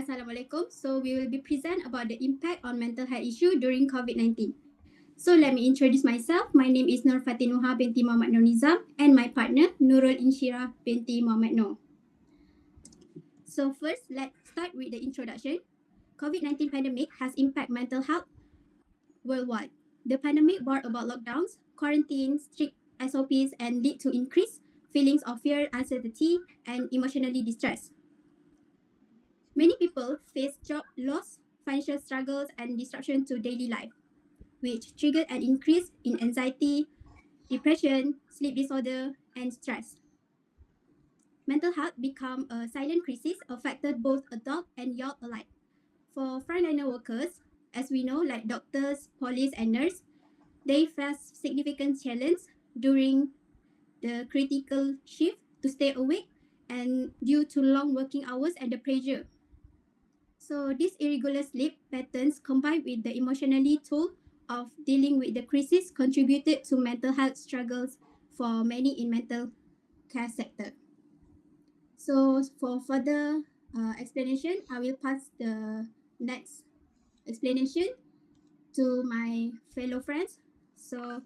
Assalamualaikum. So we will be present about the impact on mental health issue during COVID-19. So let me introduce myself. My name is Nur Fatinuha binti Muhammad Nur Nizam and my partner Nurul Inshira binti Muhammad Nur. So first, let's start with the introduction. COVID-19 pandemic has impacted mental health worldwide. The pandemic brought about lockdowns, quarantine, strict SOPs, and lead to increased feelings of fear, uncertainty, and emotionally distress. Many people face job loss, financial struggles, and disruption to daily life, which triggered an increase in anxiety, depression, sleep disorder, and stress. Mental health became a silent crisis affected both adult and young alike. For frontliner workers, as we know, like doctors, police, and nurse, they face significant challenge during the critical shift to stay awake and due to long working hours and the pressure. So these irregular sleep patterns combined with the emotionally toll of dealing with the crisis contributed to mental health struggles for many in mental care sector. So for further explanation, I will pass the next explanation to my fellow friends. So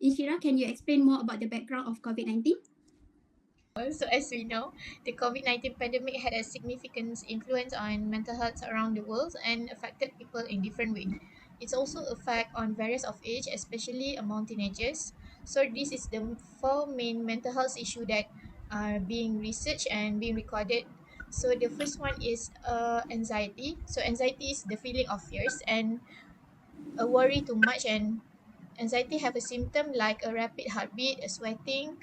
Inshira, can you explain more about the background of COVID-19? So, as we know, the COVID-19 pandemic had a significant influence on mental health around the world and affected people in different ways. It's also affect on various of age, especially among teenagers. So, this is the four main mental health issue that are being researched and being recorded. So, the first one is anxiety. So, anxiety is the feeling of fears and a worry too much, and anxiety have a symptom like a rapid heartbeat, a sweating.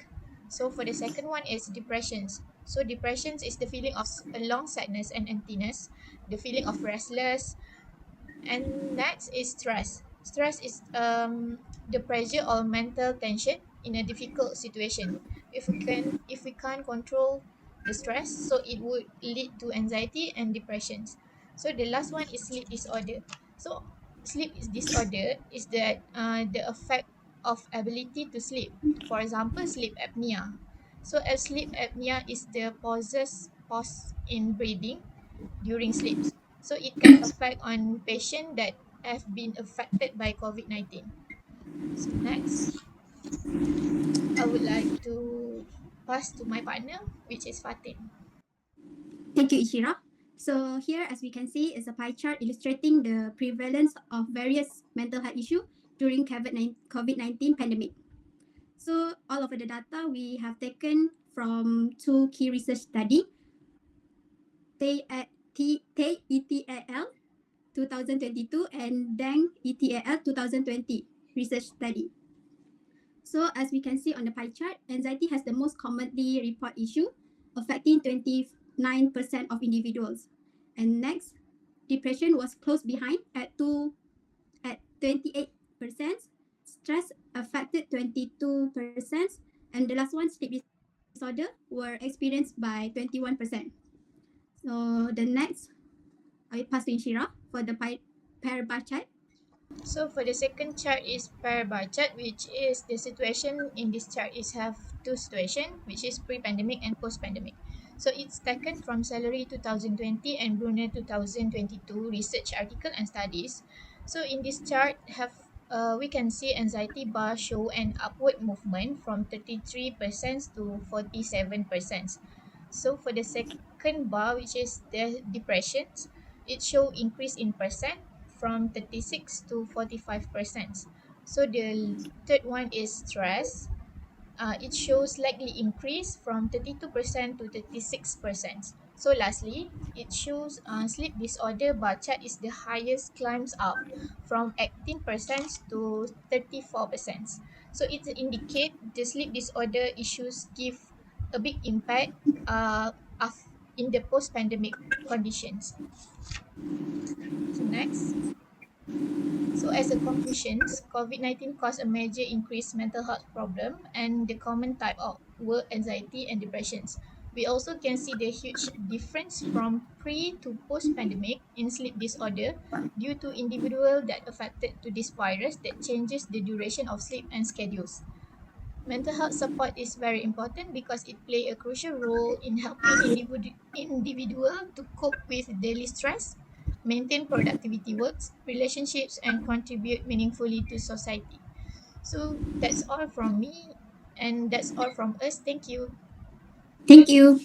So for the second one is depressions. So depressions is the feeling of a long sadness and emptiness, the feeling of restless. And next is stress. Stress is the pressure or mental tension in a difficult situation. If we can't control the stress, so it would lead to anxiety and depressions. So the last one is sleep disorder. So disorder is that the effect of ability to sleep. For example, sleep apnea. So a sleep apnea is the pause in breathing during sleeps. So it can affect on patients that have been affected by COVID-19. So next, I would like to pass to my partner, which is Fatim. Thank you, Ishira. So here, as we can see, is a pie chart illustrating the prevalence of various mental health issues during COVID-19 pandemic. So all of the data we have taken from two key research study, TAE ETAL 2022 and DENG ETAL 2020 research study. So as we can see on the pie chart, anxiety has the most commonly reported issue, affecting 29% of individuals. And next, depression was close behind at 28%. Stress affected 22%, and the last one, sleep disorder, were experienced by 21%. So the next, I will pass to Inshira for the pair bar chart. So for the second chart is per bar chart, which is the situation in this chart is have two situation, which is pre-pandemic and post-pandemic. So it's taken from Salary 2020 and Brunei 2022 research article and studies. So in this chart we can see anxiety bar show an upward movement from 33% to 47%. So for the second bar, which is the depressions, it show increase in percent from 36 to 45%. So the third one is stress. It shows slightly increase from 32% to 36%. So lastly, it shows sleep disorder bar chart is the highest climbs up from 18% to 34%. So it indicate the sleep disorder issues give a big impact in the post-pandemic conditions. So next. So as a conclusion, COVID-19 caused a major increased mental health problem and the common type of were anxiety and depressions. We also can see the huge difference from pre to post-pandemic in sleep disorder due to individual that affected to this virus that changes the duration of sleep and schedules. Mental health support is very important because it plays a crucial role in helping individual to cope with daily stress, maintain productivity works, relationships, and contribute meaningfully to society. So that's all from me, and that's all from us. Thank you. Thank you.